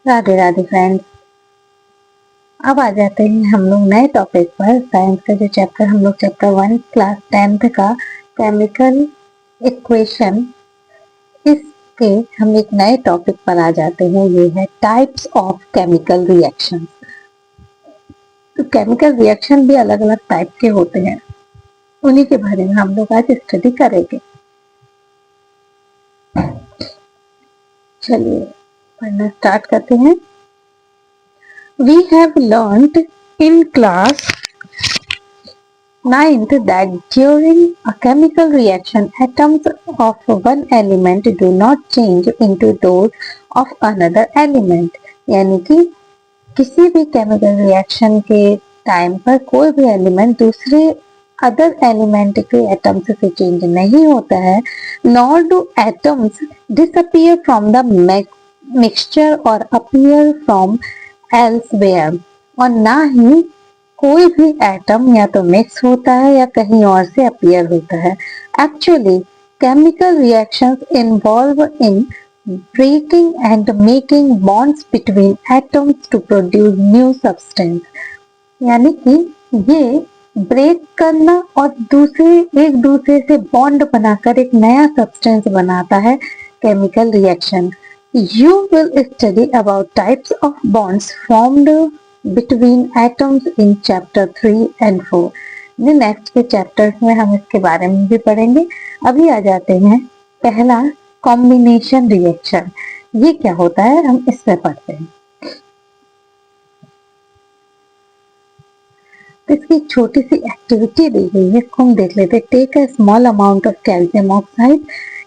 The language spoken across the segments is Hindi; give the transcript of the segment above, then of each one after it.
राधे राधे फ्रेंड्स। अब आ जाते हैं हम लोग नए टॉपिक पर। साइंस का जो चैप्टर हम लोग चैप्टर 1 क्लास 10th का केमिकल इक्वेशन, इसके हम एक नए टॉपिक पर आ जाते हैं। ये है टाइप्स ऑफ केमिकल रिएक्शन। तो केमिकल रिएक्शन भी अलग अलग टाइप के होते हैं, उन्हीं के बारे में हम लोग आज स्टडी करेंगे। चलिए पढ़ना स्टार्ट करते हैं। We have learnt in class 9th that during a chemical reaction, atoms of one element do not change into those of another element। यानी कि किसी भी केमिकल रिएक्शन के टाइम पर कोई भी एलिमेंट दूसरे अदर एलिमेंट के एटम्स से चेंज नहीं होता है, nor do atoms disappear from the mixture और अपीयर फ्रॉम एल्सवेयर। और ना ही कोई भी एटम या तो मिक्स होता है या कहीं और से अपीयर होता है। Actually chemical reactions involve in breaking and making bonds between atoms to produce new substance। यानी कि ये ब्रेक करना और एक दूसरे से बॉन्ड बनाकर एक नया सब्सटेंस बनाता है chemical reaction. You will study about types of bonds formed between atoms in chapter 3 and 4। Next के चैप्टर्स में हम इसके बारे में भी पढ़ेंगे। अभी आ जाते हैं पहला कॉम्बिनेशन रिएक्शन। ये क्या होता है हम इसमें पढ़ते हैं। तो इसकी छोटी सी एक्टिविटी दी गई है, इसको हम देख लेते हैं। Take a small amount of calcium oxide.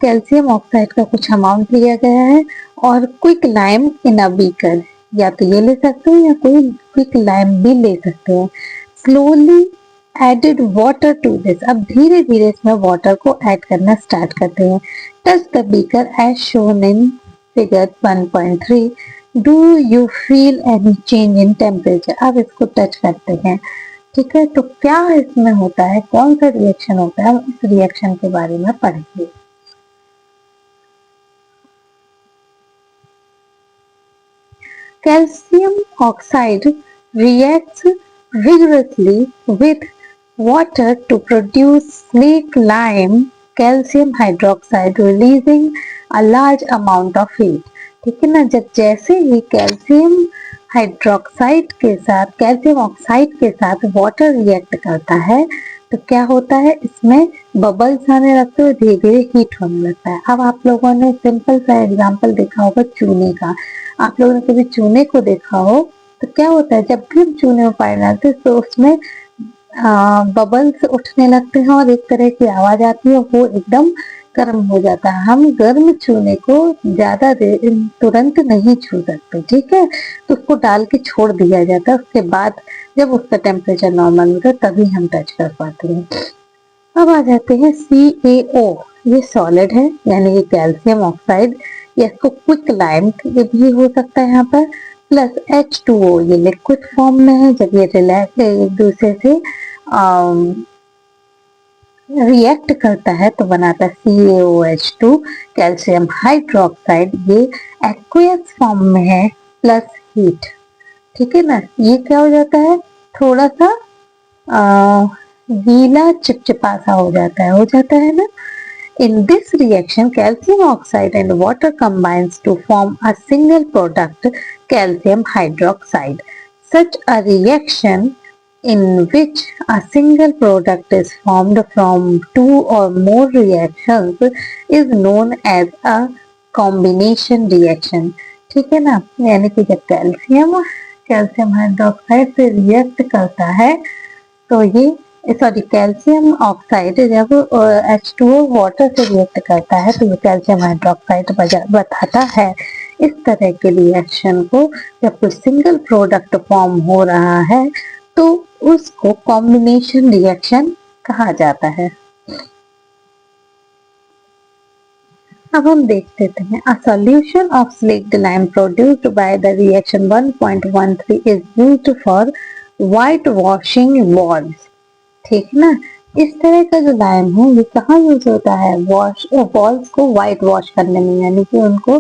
Calcium oxide का कुछ अमाउंट लिया गया है और quicklime in a beaker. या तो ये ले सकते हैं या कोई क्विक लाइम भी ले सकते हैं। Slowly added water to this. अब धीरे धीरे इसमें वाटर को ऐड करना स्टार्ट करते हैं। Touch the beaker as shown in figure 1.3। Do you feel any change in temperature. अब इसको टच करते हैं। ठीक है, तो क्या इसमें होता है, कौन सा रिएक्शन होता है, हम इस रिएक्शन के बारे में पढ़ेंगे। Calcium oxide reacts vigorously with water to produce sleek lime calcium hydroxide, releasing a large amount of heat। ठीक है ना, जब जैसे ही कैल्शियम हाइड्रोक्साइड के साथ कैल्शियम ऑक्साइड के साथ वाटर रिएक्ट करता है तो क्या होता है, इसमें बबल्स आने लगते हैं, धीरे धीरे हीट होने लगता है। अब आप लोगों ने सिंपल सा एग्जांपल देखा होगा चूने का। आप लोगों ने कभी चूने को देखा हो तो क्या होता है, जब भी हम चूने में पानी डालते हैं तो उसमें बबल्स उठने लगते हैं और एक तरह की आवाज आती है, वो एकदम गर्म हो जाता है। हम गर्म चूने को ज्यादा तुरंत नहीं छू सकते। ठीक है, तो उसको डाल के छोड़ दिया जाता है। उसके बाद जब उसका टेम्परेचर नॉर्मल होता है तभी हम टच कर पाते हैं। अब आ जाते हैं CaO। ये सॉलिड है यानी कि कैल्शियम ऑक्साइड, या इसको क्विक लाइम भी हो सकता है यहाँ पर। प्लस H2O, ये लिक्विड फॉर्म में है। जब ये रिलैक्स एक दूसरे से रिएक्ट करता है तो बनाता है CaOH2 कैल्शियम हाइड्रोक्साइड। ये एक्वियस फॉर्म में है प्लस हीट। ठीक है ना, ये क्या हो जाता है, थोड़ा सा गीला चिपचिपा सा हो जाता है ना। In this reaction, calcium oxide and water combines to form a single product, calcium hydroxide। Such a reaction in which a single product is formed from two or more reactions is known as a combination reaction। ठीक है ना, यानी कि जब कैल्शियम हाइड्रोक्साइड से रिएक्ट करता है तो ये कैल्शियम ऑक्साइड जब H2O वाटर से रिएक्ट करता है तो ये कैल्शियम हाइड्रोक्साइड बताता है इस तरह के रिएक्शन को। जब कोई सिंगल प्रोडक्ट फॉर्म हो रहा है तो उसको कॉम्बिनेशन रिएक्शन कहा जाता है। अब हम देख लेते हैं। A solution of slaked lime produced by the reaction 1.13 is used for white washing walls। ठीक ना, इस तरह का जो लाइम है ये कहाँ यूज होता है, वॉल्स को व्हाइट वॉश करने में, यानी कि उनको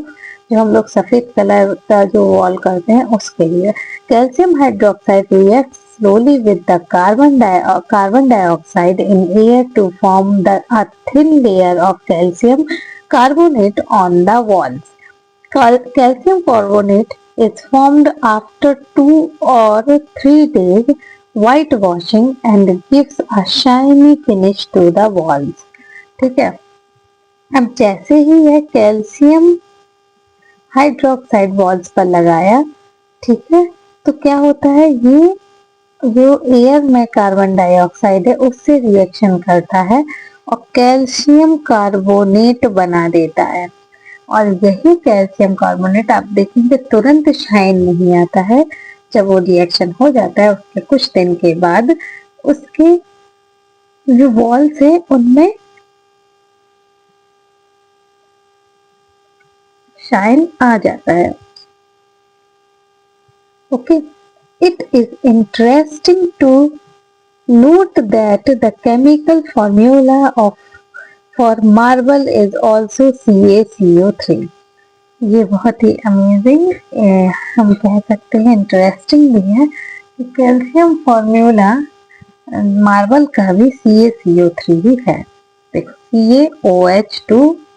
जो हम लोग सफेद कलर का जो वॉल करते हैं उसके लिए। Calcium hydroxide react slowly with the carbon dioxide in air to form a thin layer of calcium carbonate on the walls. Calcium carbonate is formed after 2 or 3 days whitewashing and gives a shiny finish to the walls. ठीक है, अब जैसे ही यह कैल्शियम हाइड्रोक्साइड वॉल्स पर लगाया, ठीक है, तो क्या होता है, ये जो एयर में कार्बन डाइऑक्साइड है उससे रिएक्शन करता है और कैल्शियम कार्बोनेट बना देता है। और यही कैल्शियम कार्बोनेट आप देखेंगे तुरंत शाइन नहीं आता है, जब वो रिएक्शन हो जाता है उसके कुछ दिन के बाद उसके जो वॉल्स है उनमें शाइन आ जाता है। Okay, it is interesting to note that the chemical formula for marble is also CaCO3. ये बहुत ही अमेजिंग, हम कह सकते हैं इंटरेस्टिंग भी है। कैल्शियम फॉर्मूला मार्बल का भी CaCO3 ही है। देखो CaOH2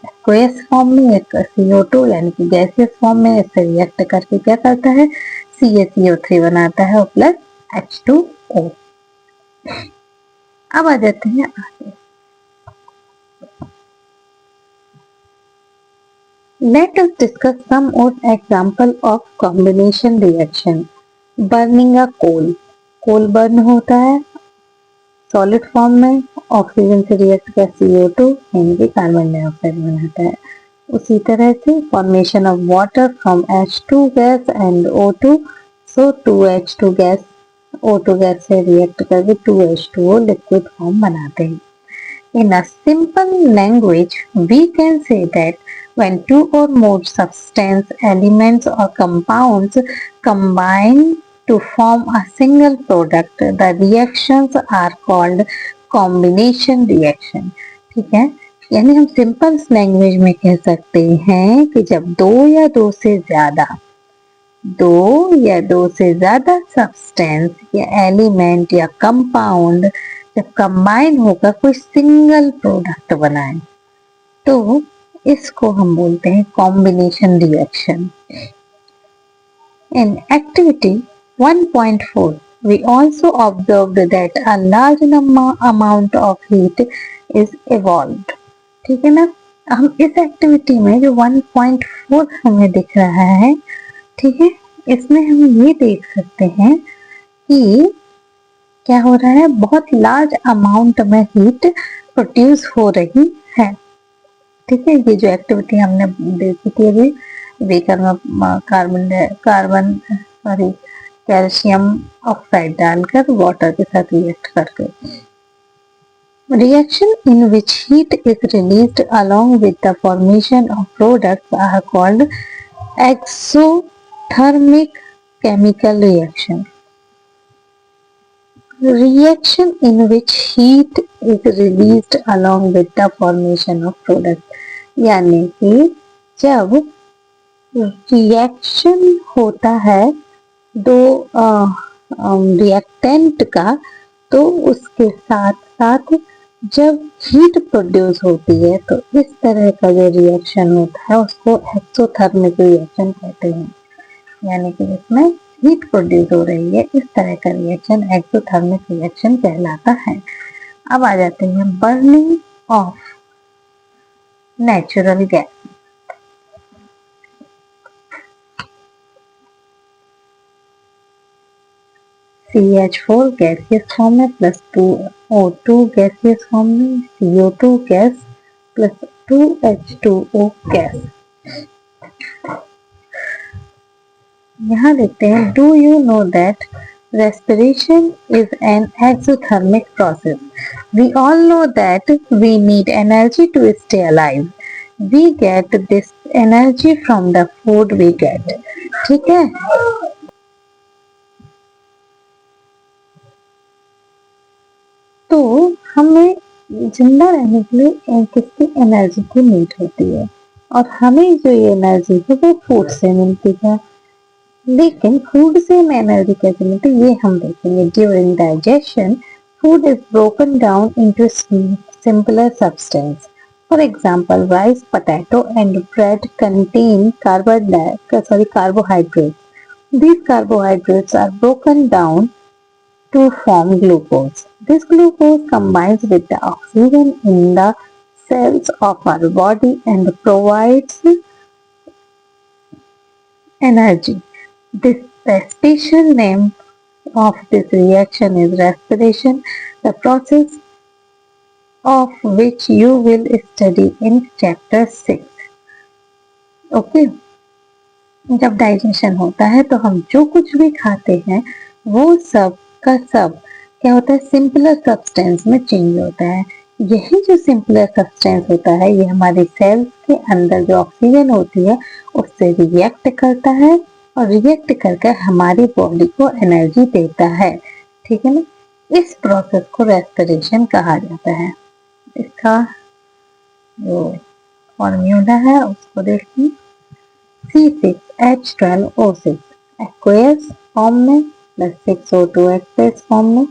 एक्वस फॉर्म में, एक CO2 यानी कि गैसियस फॉर्म में, इससे रिएक्ट करके क्या करता है, CaCO3 बनाता है और प्लस H2O। अब आ जाते हैं आगे। Let us discuss some more example of combination reaction. Burning a coal. Coal burn होता है सॉलिड फॉर्म में, ऑक्सीजन से रिएक्ट कर CO2 यानी कि कार्बन डाइऑक्साइड बनाता है। उसी तरह से formation of water from H2 gas and O2, so 2H2 gas O2 gas से रिएक्ट करके 2H2O लिक्विड फॉर्म बनाते हैं। In a simple language, we can say that when two or more substance elements or compounds combine to form a single product, the reactions are called combination reaction. ठीक है, यानी हम सिंपल लैंग्वेज में कह सकते हैं कि जब दो या दो से ज्यादा सब्सटेंस या एलिमेंट या कंपाउंड जब कंबाइन होकर कोई सिंगल प्रोडक्ट बनाए तो इसको हम बोलते हैं combination reaction. In activity 1.4 we also observed that a large amount of heat is evolved. ठीक है ना, हम इस एक्टिविटी में जो 1.4 हमें दिख रहा है, ठीक है, इसमें हम ये देख सकते हैं कि क्या हो रहा है, बहुत लार्ज अमाउंट में हीट प्रोड्यूस हो रही है। ठीक है, ये जो एक्टिविटी हमने देखी थी अभी बेकर में कैल्शियम ऑक्साइड डालकर वाटर के साथ रिएक्ट करके। Reaction in which heat is released along with the formation of products are called exothermic chemical reaction. Reaction in which heat is released along with the formation of product, यानी कि जब रिएक्शन होता है दो रिएक्टेंट का, तो उसके साथ साथ जब हीट प्रोड्यूस होती है तो इस तरह का जो रिएक्शन होता है उसको एक्सोथर्मिक रिएक्शन कहते हैं। यानी कि इसमें हीट प्रोड्यूस हो रही है, इस तरह का रिएक्शन एक्सोथर्मिक रिएक्शन कहलाता है। अब आ जाते हैं burning of natural gas. CH4 gaseous form में प्लस 2O2 गैसियस फॉर्म में, CO2 gas plus 2H2O gas. यहाँ देखते हैं, do you know that respiration is an exothermic process. We all know that we need energy to stay alive. We get this energy from the food we get. ठीक है, तो हमें जिंदा रहने के लिए किसकी एनर्जी की नीड होती है, और हमें जो ये एनर्जी है वो फूड से मिलती है। लेकिन फूड से हमें एनर्जी कैसे मिलती है ये हम देखेंगे। During digestion food is broken down into simpler substance. For example, rice, potato, and bread contain carbohydrates. These carbohydrates are broken down to form glucose. This glucose combines with the oxygen in the cells of our body and provides energy. The special name of this reaction is respiration, the process of which you will study in chapter 6. Okay. जब डाइजेशन होता है तो हम जो कुछ भी खाते हैं वो सब का सब क्या होता है, सिंपलर सब्सटेंस में चेंज होता है। यही जो सिंपलर सब्सटेंस होता है ये हमारे सेल्स के अंदर जो ऑक्सीजन होती है उससे रिएक्ट करता है और रिएक्ट करके हमारी बॉडी को एनर्जी देता है। ठीक है ना। इस प्रोसेस को रेस्पिरेशन कहा जाता है। इसका जो फॉर्मूला है उसको देखिए, C6H12O6 एक्वेयस फॉर्म में प्लस 6O2 एक्वेयस फॉर्म में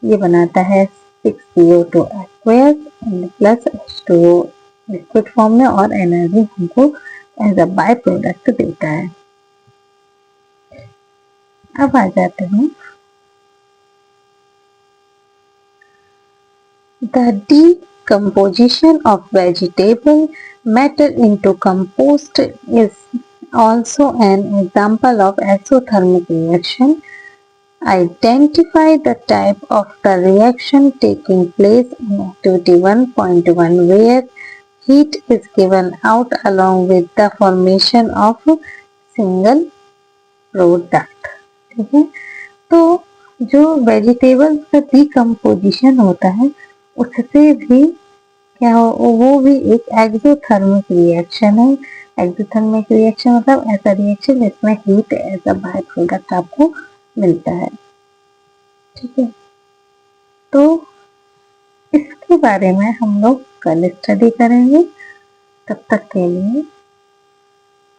ये बनाता है 6CO2 एक्वेयस plus H2O liquid form में और एनर्जी हमको एज अ बाय प्रोडक्ट देता है। अब आ जाते हैं the decomposition of vegetable matter into compost is also an example of exothermic reaction. Identify the type of the reaction taking place in activity 1.1 where heat is given out along with the formation of single product. ठीक है। तो जो वेजिटेबल्स का डिकम्पोजिशन होता है उससे भी क्या हो, वो भी एक एक्सोथर्मिक रिएक्शन है। एक्सोथर्मिक रिएक्शन मतलब ऐसा रिएक्शन जिसमें heat as a byproduct आपको मिलता है। ठीक है। तो इसके बारे में हम लोग कल स्टडी करेंगे। तब तक के लिए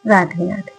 राधे राधे।